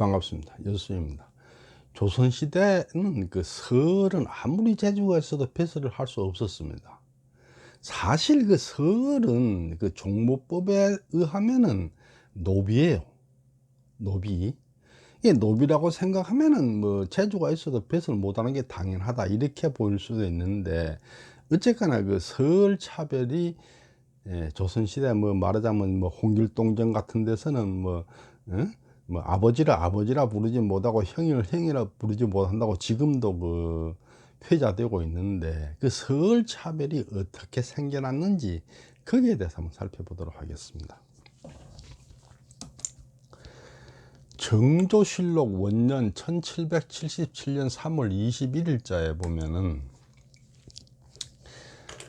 반갑습니다. 여수입니다. 조선시대는 그 설은 아무리 재주가 있어도 배설을 할 수 없었습니다. 사실 그 설은 그 종모법에 의하면은 노비예요. 노비. 이게 노비라고 생각하면은 뭐 재주가 있어도 배설 못하는 게 당연하다 이렇게 보일 수도 있는데, 어쨌거나 그 설 차별이 조선시대 뭐 말하자면 뭐 홍길동전 같은 데서는 뭐, 뭐 아버지라 부르지 못하고 형을 형이라 부르지 못한다고 지금도 그 회자되고 있는데, 그 설 차별이 어떻게 생겨났는지 거기에 대해서 한번 살펴보도록 하겠습니다. 정조실록 원년 1777년 3월 21일자에 보면은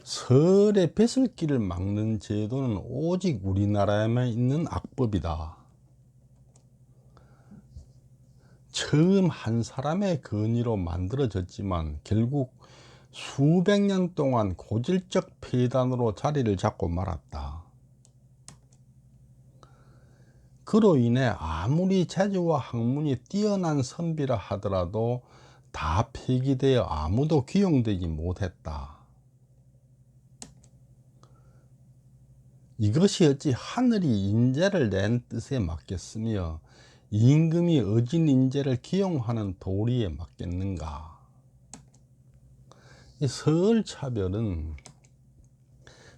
설의 배설기를 막는 제도는 오직 우리나라에만 있는 악법이다. 처음 한 사람의 건의로 만들어졌지만 결국 수백 년 동안 고질적 폐단으로 자리를 잡고 말았다. 그로 인해 아무리 재주와 학문이 뛰어난 선비라 하더라도 다 폐기되어 아무도 기용되지 못했다. 이것이 어찌 하늘이 인재를 낸 뜻에 맞겠으며 임금이 어진 인재를 기용하는 도리에 맞겠는가. 이 설차별은,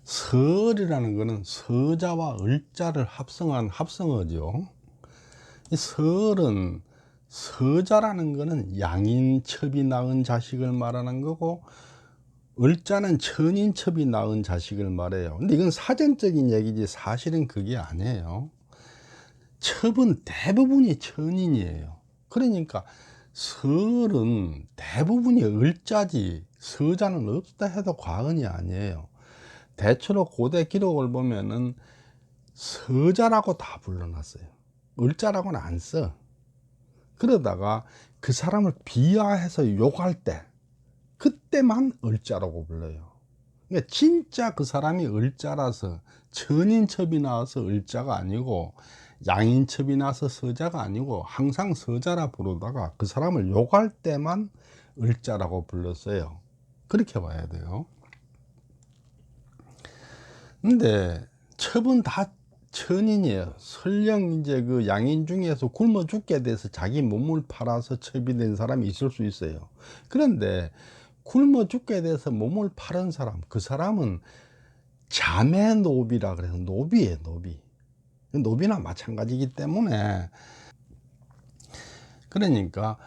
설이라는 것은 서자와 을자를 합성한 합성어죠. 이 설은, 서자라는 것은 양인첩이 낳은 자식을 말하는 거고, 을자는 천인첩이 낳은 자식을 말해요. 근데 이건 사전적인 얘기지 사실은 그게 아니에요. 첩은 대부분이 천인이에요. 그러니까 설은 대부분이 을자지 서자는 없다 해도 과언이 아니에요. 대체로 고대 기록을 보면은 서자라고 다 불러놨어요. 을자라고는 안 써. 그러다가 그 사람을 비하해서 욕할 때 그때만 을자라고 불러요. 그러니까 진짜 그 사람이 을자라서 천인첩이 나와서 을자가 아니고 양인첩이 나서 서자가 아니고 항상 서자라 부르다가 그 사람을 욕할 때만 을자라고 불렀어요. 그렇게 봐야 돼요. 근데 첩은 다 천인이에요. 설령 이제 그 양인 중에서 굶어 죽게 돼서 자기 몸을 팔아서 첩이 된 사람이 있을 수 있어요. 그런데 굶어 죽게 돼서 몸을 파는 사람, 그 사람은 자매 노비라 그래서 노비예요. 노비. 노비나 마찬가지이기 때문에, 그러니까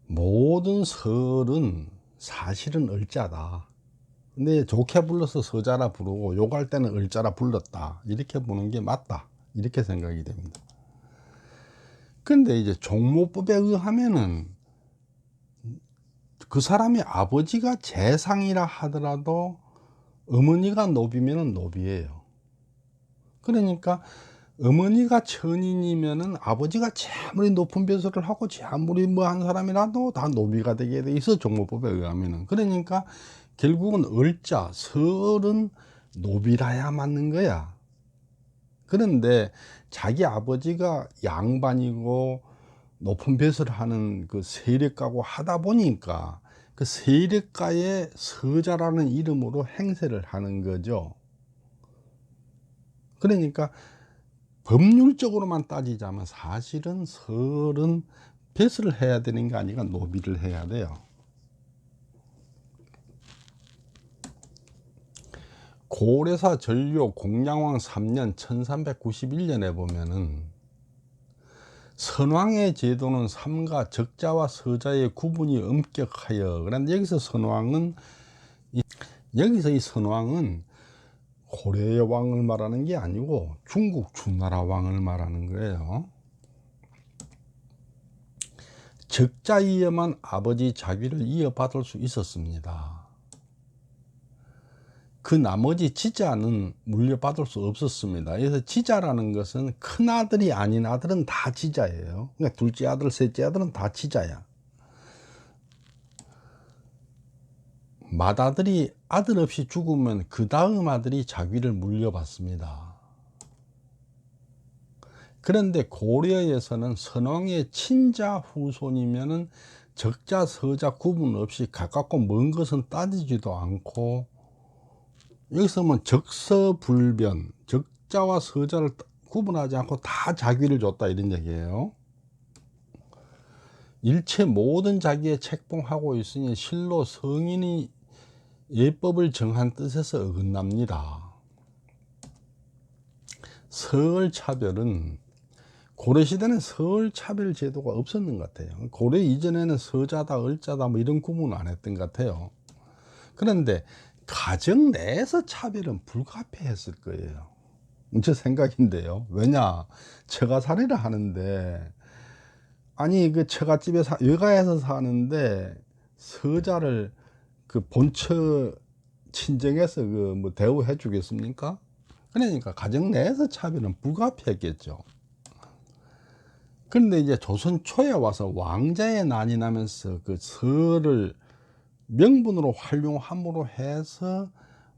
모든 설은 사실은 을자다. 근데 좋게 불러서 서자라 부르고 욕할 때는 을자라 불렀다, 이렇게 보는 게 맞다, 이렇게 생각이 됩니다. 근데 이제 종모법에 의하면은 그 사람의 아버지가 재상이라 하더라도 어머니가 노비면은 노비예요. 그러니까 어머니가 천인이면은 아버지가 아무리 높은 벼슬을 하고 아무리 뭐 한 사람이라도 다 노비가 되게 돼 있어, 종모법에 의하면은. 그러니까 결국은 을자 설은 노비라야 맞는 거야. 그런데 자기 아버지가 양반이고 높은 벼슬을 하는 그 세력가고 하다 보니까 그 세력가의 서자라는 이름으로 행세를 하는 거죠. 그러니까 법률적으로만 따지자면 사실은 설은 벼슬을 해야 되는 게 아니라 노비를 해야 돼요. 고려사 전료 공양왕 3년 1391년에 보면은 선왕의 제도는 삼가 적자와 서자의 구분이 엄격하여, 그런데 여기서 선왕은 여기서 이 선왕은 고려의 왕을 말하는 게 아니고 중국 주나라 왕을 말하는 거예요. 적자이어만 아버지 자귀를 이어받을 수 있었습니다. 그 나머지 지자는 물려받을 수 없었습니다. 그래서 지자라는 것은 큰 아들이 아닌 아들은 다 지자예요. 그러니까 둘째 아들, 셋째 아들은 다 지자야. 맏아들이 아들 없이 죽으면 그 다음 아들이 자귀를 물려받습니다. 그런데 고려에서는 선왕의 친자 후손이면은 적자 서자 구분 없이 가깝고 먼 것은 따지지도 않고, 여기서 뭐 적서불변, 적자와 서자를 구분하지 않고 다 자기를 줬다 이런 얘기예요. 일체 모든 자기의 책봉하고 있으니 실로 성인이 예법을 정한 뜻에서 어긋납니다. 서을차별은, 고려시대는 서을차별 제도가 없었는 것 같아요. 고려 이전에는 서자다 을자다 뭐 이런 구분을 안 했던 것 같아요. 그런데 가정 내에서 차별은 불가피했을 거예요. 제 생각인데요. 왜냐, 처가살이를 하는데, 아니 그 처갓집에 여가에서 사는데 서자를 그 본처 친정에서 그 뭐 대우해 주겠습니까? 그러니까 가정 내에서 차별은 불가피했겠죠. 그런데 이제 조선 초에 와서 왕자에 난이 나면서 그 서를 명분으로 활용함으로 해서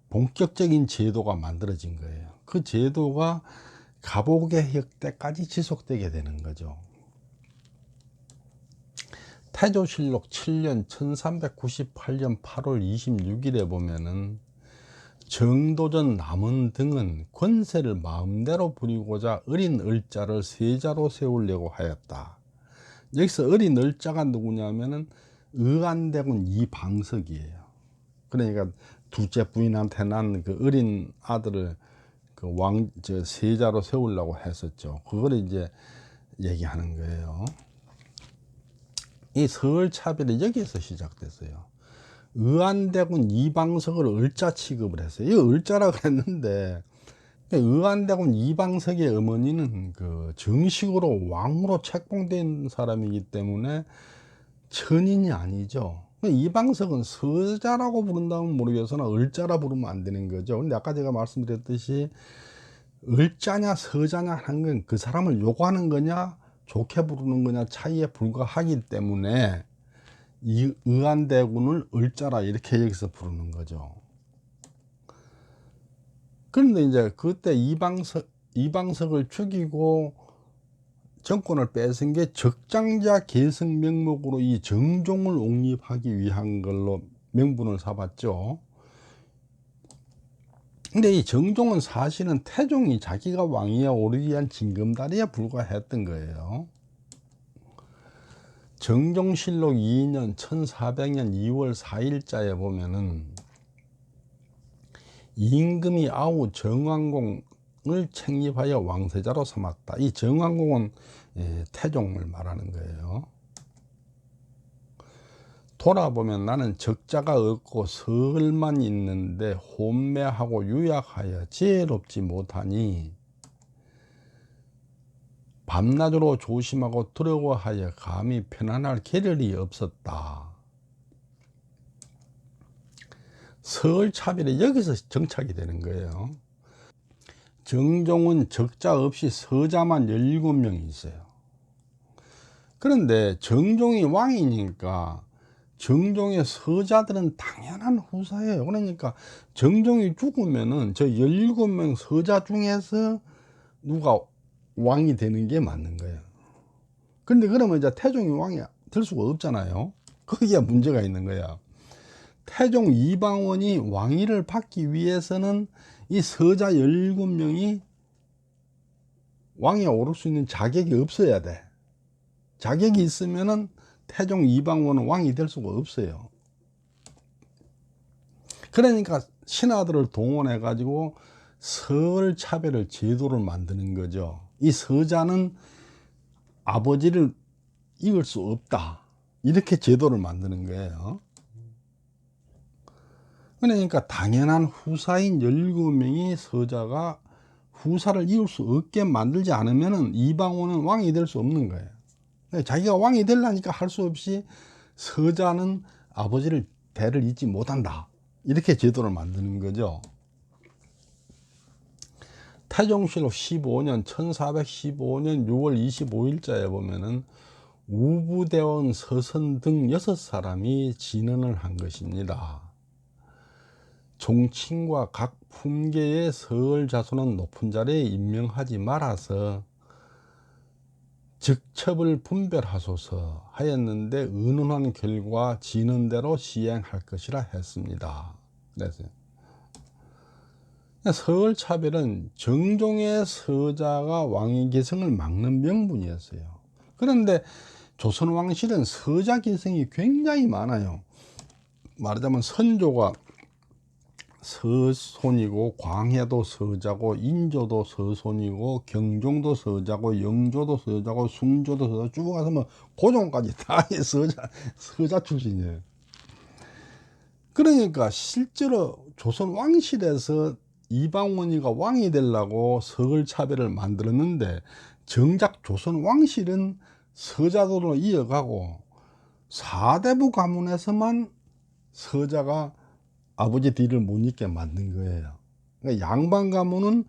본격적인 제도가 만들어진 거예요. 그 제도가 갑오개혁 때까지 지속되게 되는 거죠. 태조실록 7년 1398년 8월 26일에 보면은 정도전 남은 등은 권세를 마음대로 부리고자 어린 을자를 세자로 세우려고 하였다. 여기서 어린 을자가 누구냐면은 의안대군 이방석이에요. 그러니까 둘째 부인한테 난 그 어린 아들을 그 세자로 세우려고 했었죠. 그걸 이제 얘기하는 거예요. 이 서울차별이 여기에서 시작됐어요. 의안대군 이방석을 을자 취급을 했어요. 이 을자라고 했는데, 의안대군 이방석의 어머니는 그 정식으로 왕으로 책봉된 사람이기 때문에 천인이 아니죠. 이방석은 서자라고 부른다면 모르겠으나 을자라 부르면 안 되는 거죠. 근데 아까 제가 말씀드렸듯이 을자냐 서자냐 하는 건 그 사람을 요구하는 거냐 좋게 부르는 거냐 차이에 불과하기 때문에 이 의안대군을 을자라 이렇게 여기서 부르는 거죠. 그런데 이제 그때 이방석을 죽이고 정권을 뺏은 게 적장자 계승 명목으로 이 정종을 옹립하기 위한 걸로 명분을 삼았죠. 근데 이 정종은 사실은 태종이 자기가 왕위에 오르기 위한 징검다리에 불과했던 거예요. 정종실록 2년 1400년 2월 4일자에 보면은 임금이 아우 정왕공을 책립하여 왕세자로 삼았다. 이 정왕공은 태종을 말하는 거예요. 돌아보면 나는 적자가 없고 서을만 있는데 혼매하고 유약하여 지혜롭지 못하니 밤낮으로 조심하고 두려워하여 감히 편안할 겨를이 없었다. 서울차별이 여기서 정착이 되는 거예요. 정종은 적자 없이 서자만 17명이 있어요. 그런데 정종이 왕이니까 정종의 서자들은 당연한 후사예요. 그러니까 정종이 죽으면은 저 17명 서자 중에서 누가 왕이 되는 게 맞는 거예요. 그런데 그러면 이제 태종이 왕이 될 수가 없잖아요. 거기에 문제가 있는 거야. 태종 이방원이 왕위를 받기 위해서는 이 서자 17명이 왕위에 오를 수 있는 자격이 없어야 돼. 자격이 있으면은 태종 이방원은 왕이 될 수가 없어요. 그러니까 신하들을 동원해 가지고 서울차별을 제도를 만드는 거죠. 이 서자는 아버지를 이을 수 없다, 이렇게 제도를 만드는 거예요. 그러니까 당연한 후사인 17명이 서자가 후사를 이을 수 없게 만들지 않으면 이방원은 왕이 될 수 없는 거예요. 자기가 왕이 되려니까 할 수 없이 서자는 아버지를 대를 잇지 못한다, 이렇게 제도를 만드는 거죠. 태종실록 15년 1415년 6월 25일자에 보면은 우부대원 서선 등 6사람이 진언을 한 것입니다. 종친과 각 품계의 서을 자손은 높은 자리에 임명하지 말아서 직첩을 분별하소서 하였는데 의논한 결과 지는 대로 시행할 것이라 했습니다. 그래서 서울차별은 정종의 서자가 왕위 계승을 막는 명분이었어요. 그런데 조선왕실은 서자 계승이 굉장히 많아요. 말하자면 선조가 서손이고, 광해도 서자고, 인조도 서손이고, 경종도 서자고, 영조도 서자고, 숭조도 서자, 쭉 가서 뭐 고종까지 다 서자 출신이에요. 그러니까 실제로 조선 왕실에서 이방원이가 왕이 되려고 서울차별을 만들었는데, 정작 조선 왕실은 서자도로 이어가고 4대부 가문에서만 서자가 아버지 뒤를 못 잇게 만든 거예요. 그러니까 양반 가문은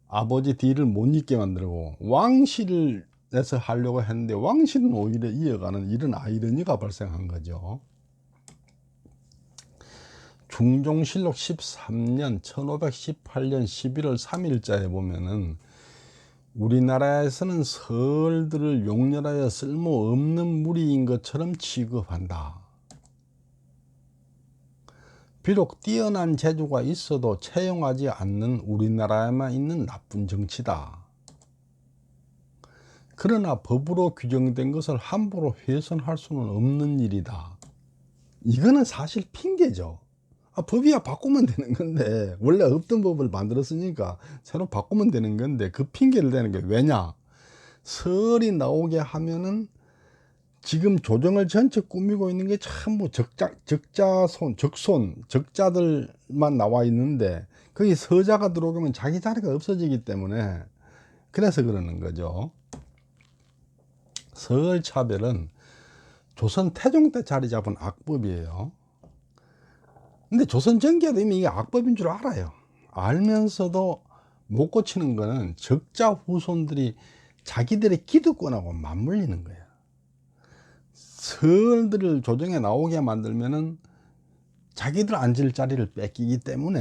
아버지 뒤를 못 잇게 만들고 왕실에서 하려고 했는데 왕실은 오히려 이어가는 이런 아이러니가 발생한 거죠. 중종실록 13년 1518년 11월 3일자에 보면은 우리나라에서는 서얼들을 용렬하여 쓸모없는 무리인 것처럼 취급한다. 비록 뛰어난 재주가 있어도 채용하지 않는 우리나라에만 있는 나쁜 정치다. 그러나 법으로 규정된 것을 함부로 훼손할 수는 없는 일이다. 이거는 사실 핑계죠. 법이야 바꾸면 되는 건데, 원래 없던 법을 만들었으니까 새로 바꾸면 되는 건데 그 핑계를 대는 게 왜냐? 설이 나오게 하면은 지금 조정을 전체 꾸미고 있는 게 전부 적자들만 나와 있는데 거기 서자가 들어오면 자기 자리가 없어지기 때문에 그래서 그러는 거죠. 서울차별은 조선 태종 때 자리 잡은 악법이에요. 근데 조선 전기에도 이미 이게 악법인 줄 알아요. 알면서도 못 고치는 거는 적자 후손들이 자기들의 기득권하고 맞물리는 거예요. 서얼들을 조정에 나오게 만들면은 자기들 앉을 자리를 뺏기기 때문에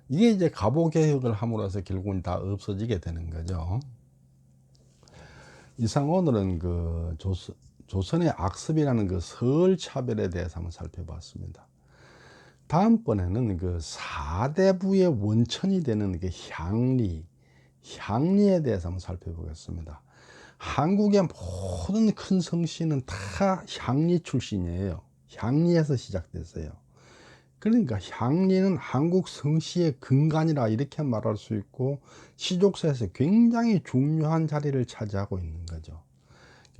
이게 이제 가보개혁을 함으로써 결국은 다 없어지게 되는 거죠. 이상 오늘은 그 조선의 악습이라는 그 서얼차별에 대해서 한번 살펴봤습니다. 다음번에는 그 4대부의 원천이 되는 그 향리에 대해서 한번 살펴보겠습니다. 한국의 모든 큰 성씨는 다 향리 출신이에요. 향리에서 시작됐어요. 그러니까 향리는 한국 성씨의 근간이라 이렇게 말할 수 있고 시족사에서 굉장히 중요한 자리를 차지하고 있는 거죠.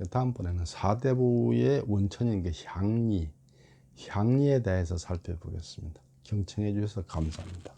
다음번에는 4대부의 원천인 그 향리에 대해서 살펴보겠습니다. 경청해 주셔서 감사합니다.